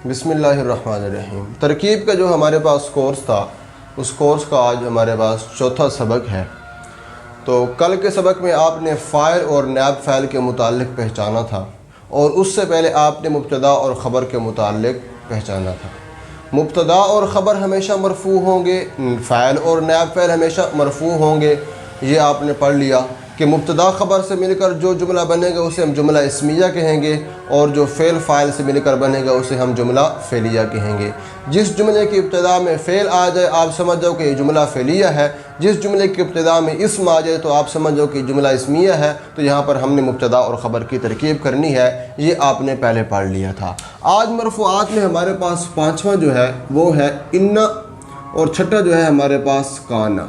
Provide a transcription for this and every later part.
بسم اللہ الرحمن الرحیم۔ ترکیب کا جو ہمارے پاس کورس تھا، اس کورس کا آج ہمارے پاس چوتھا سبق ہے۔ تو کل کے سبق میں آپ نے فاعل اور نائب فاعل کے متعلق پہچانا تھا، اور اس سے پہلے آپ نے مبتدا اور خبر کے متعلق پہچانا تھا۔ مبتدا اور خبر ہمیشہ مرفوع ہوں گے، فاعل اور نائب فاعل ہمیشہ مرفوع ہوں گے۔ یہ آپ نے پڑھ لیا کہ مبتدا خبر سے مل کر جو جملہ بنے گا اسے ہم جملہ اسمیہ کہیں گے، اور جو فعل فاعل سے مل کر بنے گا اسے ہم جملہ فعلیہ کہیں گے۔ جس جملے کی ابتدا میں فعل آ جائے آپ سمجھ جاؤ کہ یہ جملہ فعلیہ ہے، جس جملے کی ابتدا میں اسم آ جائے تو آپ سمجھ جاؤ کہ جملہ اسمیہ ہے۔ تو یہاں پر ہم نے مبتدا اور خبر کی ترکیب کرنی ہے، یہ آپ نے پہلے پڑھ لیا تھا۔ آج مرفوعات میں ہمارے پاس پانچواں جو ہے وہ ہے ان، اور چھٹا جو ہے ہمارے پاس کانا۔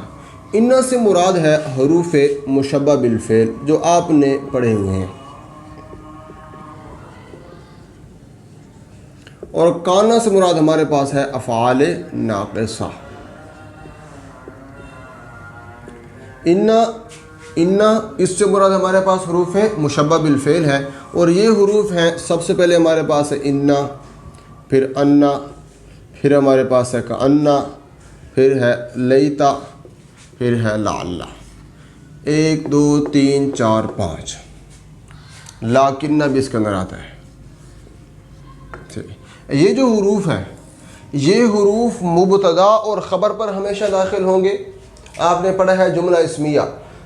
ان سے مراد ہے حروف مشبہ بالفعل جو آپ نے پڑھے ہوئے ہیں، اور کانا سے مراد ہمارے پاس ہے افعال ناقصہ۔ ان اس سے مراد ہمارے پاس حروف مشبہ بالفعل ہے، اور یہ حروف ہیں سب سے پہلے ہمارے پاس ہے ان، پھر انا، پھر ہمارے پاس ہے کانا، پھر ہے لیتا، پھر ہے لعل۔ 1 2 3 4 5 لیکن بھی اس کے اندر آتا ہے۔ یہ جو حروف ہیں یہ حروف مبتدا اور خبر پر ہمیشہ داخل ہوں گے۔ آپ نے پڑھا ہے جملہ اسمیہ،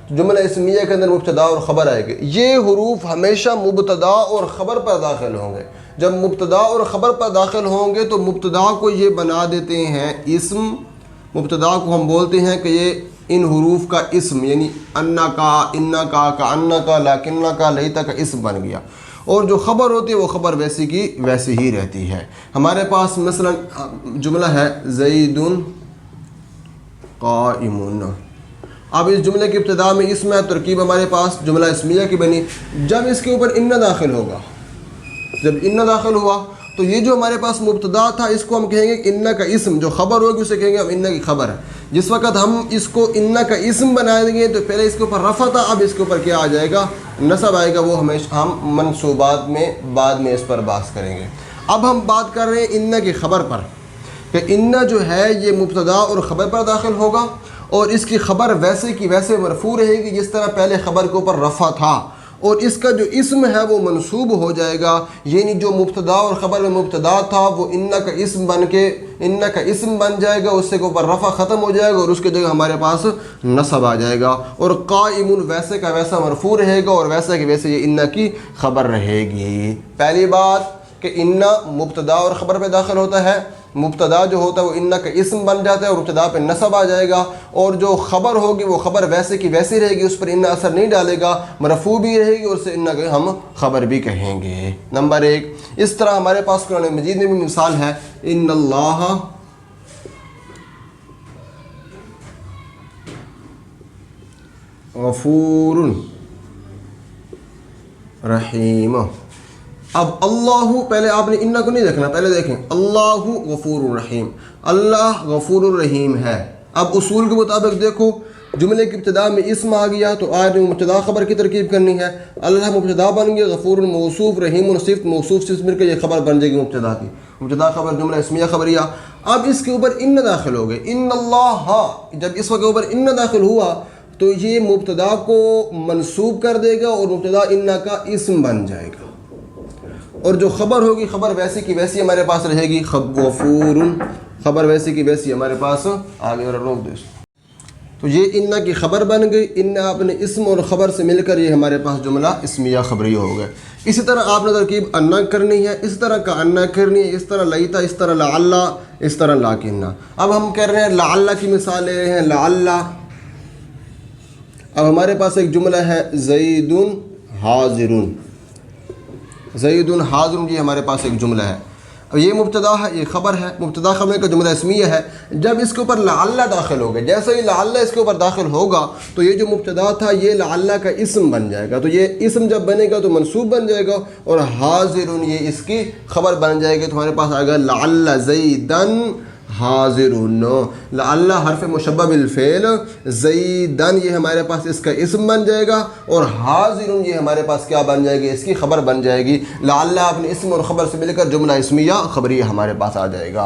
جملہ اسمیہ کے اندر مبتدا اور خبر آئے گی۔ یہ حروف ہمیشہ مبتدا اور خبر پر داخل ہوں گے۔ جب مبتدا اور خبر پر داخل ہوں گے تو مبتدا کو یہ بنا دیتے ہیں اسم، مبتدا کو ہم بولتے ہیں کہ یہ ان حروف کا اسم، یعنی انا کا، ان کا، کانا کا، لیکن کا، لیتا کا اسم بن گیا، اور جو خبر ہوتی ہے وہ خبر ویسی کی ویسی ہی رہتی ہے۔ ہمارے پاس مثلا جملہ ہے زید قائم۔ اب اس جملے کی ابتدا میں اسم ہے، ترکیب ہمارے پاس جملہ اسمیہ کی بنی۔ جب اس کے اوپر ان داخل ہوگا، جب ان داخل ہوا تو یہ جو ہمارے پاس مبتدا تھا اس کو ہم کہیں گے کہ ان کا اسم، جو خبر ہوگی اسے کہیں گے ہم ان کی خبر ہے۔ جس وقت ہم اس کو ان کا اسم بنائیں گے تو پہلے اس کے اوپر رفع تھا، اب اس کے اوپر کیا آ جائے گا؟ نصب آئے گا۔ وہ ہمیشہ ہم منصوبات میں بعد میں اس پر بحث کریں گے۔ اب ہم بات کر رہے ہیں ان کی خبر پر، کہ ان جو ہے یہ مبتدا اور خبر پر داخل ہوگا، اور اس کی خبر ویسے کی ویسے مرفوع رہے گی جس طرح پہلے خبر کے اوپر رفع تھا، اور اس کا جو اسم ہے وہ منصوب ہو جائے گا، یعنی جو مبتدا اور خبر میں مبتدا تھا وہ ان کا اسم بن کے ان کا اسم بن جائے گا، اس سے کے اوپر رفع ختم ہو جائے گا، اور اس کی جگہ ہمارے پاس نصب آ جائے گا، اور قائم ویسے کا ویسا مرفوع رہے گا، اور ویسے کہ ویسے یہ ان کی خبر رہے گی۔ پہلی بات کہ ان مبتدا اور خبر پہ داخل ہوتا ہے، مبتدا جو ہوتا ہے وہ ان کا اسم بن جاتا ہے اور مبتدا پہ نصب آ جائے گا، اور جو خبر ہوگی وہ خبر ویسے کی ویسی رہے گی، اس پر ان اثر نہیں ڈالے گا، مرفوع بھی رہے گی، اور اسے ان کا ہم خبر بھی کہیں گے۔ نمبر 1، اس طرح ہمارے پاس قرآن مجید میں بھی مثال ہے، ان اللہ غفور رحیم۔ اب اللہ، پہلے آپ نے ان کو نہیں دیکھنا، پہلے دیکھیں اللہ غفور الرحیم، اللہ غفور الرحیم ہے۔ اب اصول کے مطابق دیکھو، جملے کی ابتدا میں اسم آ گیا تو آج مبتدا خبر کی ترکیب کرنی ہے۔ اللہ مبتدا بن گیا، غفور موصوف، رحیم صفت، موصوف سے مل کے یہ خبر بن جائے گی مبتدا کی، مبتدا خبر جملہ اسمیہ خبریہ۔ اب اس کے اوپر ان داخل ہو گئے، ان اللہ، جب اس کے اوپر ان داخل ہوا تو یہ مبتدا کو منصوب کر دے گا اور مبتدا ان کا اسم بن جائے گا، اور جو خبر ہوگی خبر ویسی کی ویسی ہمارے پاس رہے گی، غفور، خبر ویسی کی ویسی ہمارے پاس آگے، اور روک دو۔ تو یہ ان کی خبر بن گئی، ان اپنے اسم اور خبر سے مل کر یہ ہمارے پاس جملہ اسمیہ خبریہ ہو گئے۔ اسی طرح آپ نے ترکیب انا کرنی ہے، اس طرح کا انا کرنی ہے، اس طرح لیتا، اس طرح لعل، اس طرح لاکن۔ اب ہم کہہ رہے ہیں لعل کی مثال لے رہے ہیں، لعل۔ اب ہمارے پاس ایک جملہ ہے زید حاضر، زید حاضر، یہ ہمارے پاس ایک جملہ ہے۔ اب یہ مبتدا ہے، یہ خبر ہے، مبتدا خبر کا جملہ اسمیہ ہے۔ جب اس کے اوپر لعل داخل ہوگا، جیسے ہی لعل اس کے اوپر داخل ہوگا تو یہ جو مبتدا تھا یہ لعل کا اسم بن جائے گا، تو یہ اسم جب بنے گا تو منصوب بن جائے گا، اور حاضر یہ اس کی خبر بن جائے گی، تو ہمارے پاس آئے گا لعل زیدن حاضرون، لعل حرف مشبہ بالفعل، زیدن یہ ہمارے پاس اس کا اسم بن جائے گا، اور حاضرون یہ ہمارے پاس کیا بن جائے گی؟ اس کی خبر بن جائے گی۔ لعل اپنے اسم اور خبر سے مل کر جملہ اسمیہ خبریہ ہمارے پاس آ جائے گا۔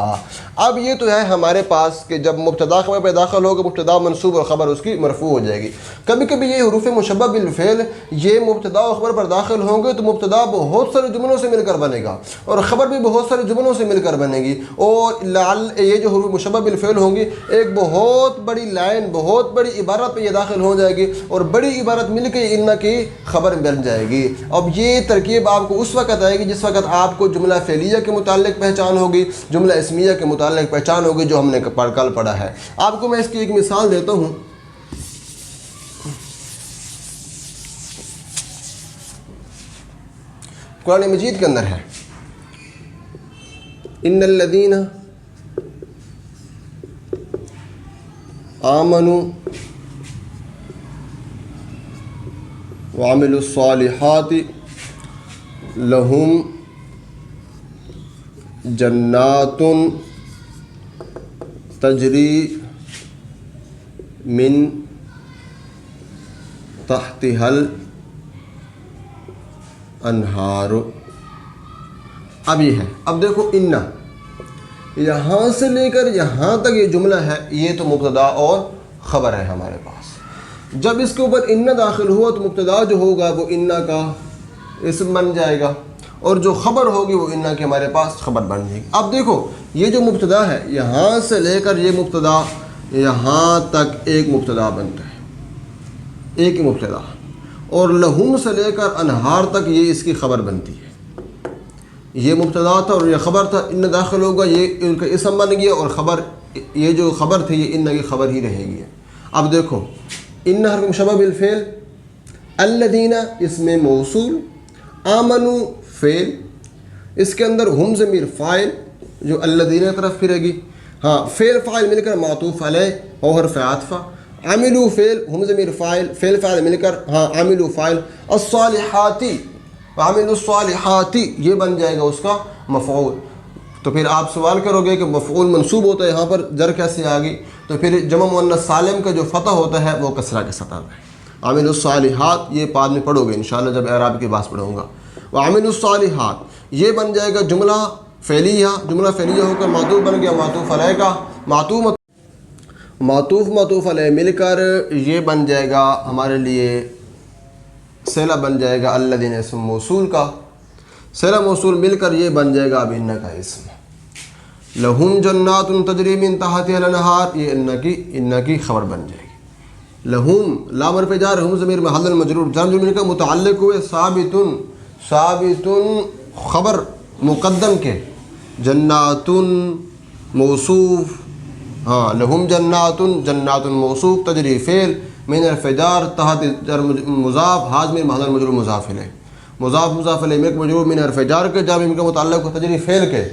اب یہ تو ہے ہمارے پاس کہ جب مبتدا خبر پہ داخل ہوگا، مبتدا منصوب اور خبر اس کی مرفوع ہو جائے گی۔ کبھی کبھی یہ حروف مشبہ بالفعل یہ مبتدا و خبر پر داخل ہوں گے تو مبتدا بہت سارے جملوں سے مل کر بنے گا، اور خبر بھی بہت سارے جملوں سے مل کر بنے گی، اور لعل یہ جو حروف مشبہ بالفعل ہوں گی ایک بہت بڑی لائن، بہت بڑی عبارت پہ یہ داخل ہو جائے گی، اور بڑی عبارت مل کے ان کی خبر بن جائے گی۔ اب یہ ترکیب آپ کو اس وقت آئے گی جس وقت آپ کو جملہ فعلیہ کے متعلق پہچان ہوگی، جملہ اسمیہ کے متعلق پہچان ہوگی، جو ہم نے کل پڑھا ہے۔ آپ کو میں اس کی ایک مثال دیتا ہوں۔ قرآن مجید کے اندر ہے، ان الذین آمنوا وعملوا الصالحات لہم جنات تجری من تحتها الانہار۔ اب یہ ہے، اب دیکھو ان یہاں سے لے کر یہاں تک یہ جملہ ہے، یہ تو مبتدا اور خبر ہے ہمارے پاس۔ جب اس کے اوپر ان داخل ہوا تو مبتدا جو ہوگا وہ ان کا اسم بن جائے گا، اور جو خبر ہوگی وہ ان کی ہمارے پاس خبر بن جائے گی۔ اب دیکھو یہ جو مبتدا ہے یہاں سے لے کر یہ مبتدا یہاں تک ایک مبتدا بنتا ہے، ایک ہی مبتدا، اور لہم سے لے کر انہار تک یہ اس کی خبر بنتی ہے۔ یہ مبتدا تھا اور یہ خبر تھا، ان داخل ہوگا یہ ان کا اسم بن گیا، اور خبر یہ جو خبر تھی یہ ان کی خبر ہی رہے گی۔ اب دیکھو ان حرف مشبہ بالفعل، الذین اسم موصول، آمنو فعل، اس کے اندر ہم ضمیر فاعل جو الذین کی طرف پھرے گی، ہاں فعل فاعل مل کر معطوف علیہ اور حرف عطف، عاملو فعل ہم ضمیر فاعل، فعل فاعل مل کر ہاں عاملو فاعل، الصالحاتی عامل الصالحاتی یہ بن جائے گا اس کا مفعول۔ تو پھر آپ سوال کرو گے کہ مفعول منصوب ہوتا ہے، یہاں پر جر کیسے آ گئی؟ تو پھر جمع مؤنث سالم کا جو فتح ہوتا ہے وہ کسرہ کے ساتھ آتا ہے۔ عامل الصالحات یہ بعد میں پڑھو گے انشاءاللہ جب اعراب کی بات پڑھوں گا۔ وعامل الصالحات یہ بن جائے گا جملہ فعلیہ، جملہ فعلیہ ہو کر معطوف بن گیا معطوف علیہ کا، معطوف علیہ مل کر یہ بن جائے گا ہمارے لیے صلہ بن جائے گا الذین اسم موصول کا، صلہ موصول مل کر یہ بن جائے گا اب ان کا اسم۔ لہم جنات تجری من تحتها الانہار یہ ان کی خبر بن جائے گی۔ لہم لام حرف جار، ہم ضمیر محل المجرور، جار مجرور کا متعلق ہوئے ثابت خبر مقدم کے، جنات موصوف، ہاں لہم جنات موصوف، تجری فعل، من حرف جار تحت جر مضاف، حاضر محل المجرور مضاف الیہ ملک مجرور من حرف جار کے، جار ان کا متعلق ہو تجری فعل کے۔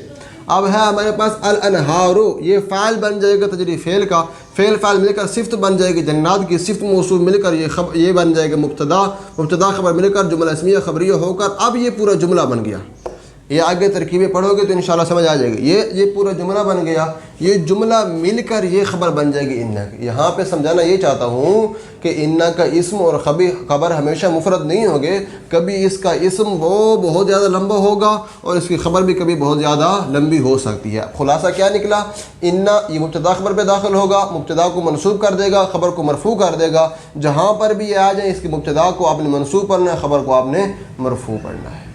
اب ہے ہمارے پاس الانہارو یہ فاعل بن جائے گا تجری فعل کا، فعل فاعل مل کر صفت بن جائے گی، جنات کی صفت موصوف مل کر یہ بن جائے گا مبتدا خبر مل کر جملہ اسمیہ خبریہ ہو کر اب یہ پورا جملہ بن گیا۔ یہ آگے ترکیبیں پڑھو گے تو انشاءاللہ سمجھ آ جائے گی۔ یہ پورا جملہ بن گیا، یہ جملہ مل کر یہ خبر بن جائے گی ان کی۔ یہاں پہ سمجھانا یہ چاہتا ہوں کہ ان کا اسم اور خبر ہمیشہ مفرد نہیں ہوگے، کبھی اس کا اسم وہ بہت زیادہ لمبا ہوگا اور اس کی خبر بھی کبھی بہت زیادہ لمبی ہو سکتی ہے۔ خلاصہ کیا نکلا؟ ان یہ مبتدا خبر پہ داخل ہوگا، مبتدا کو منصوب کر دے گا، خبر کو مرفوع کر دے گا۔ جہاں پر بھی یہ آ جائے اس کی مبتدا کو آپ نے منصوب پڑھنا ہے، خبر کو آپ نے مرفوع پڑھنا ہے۔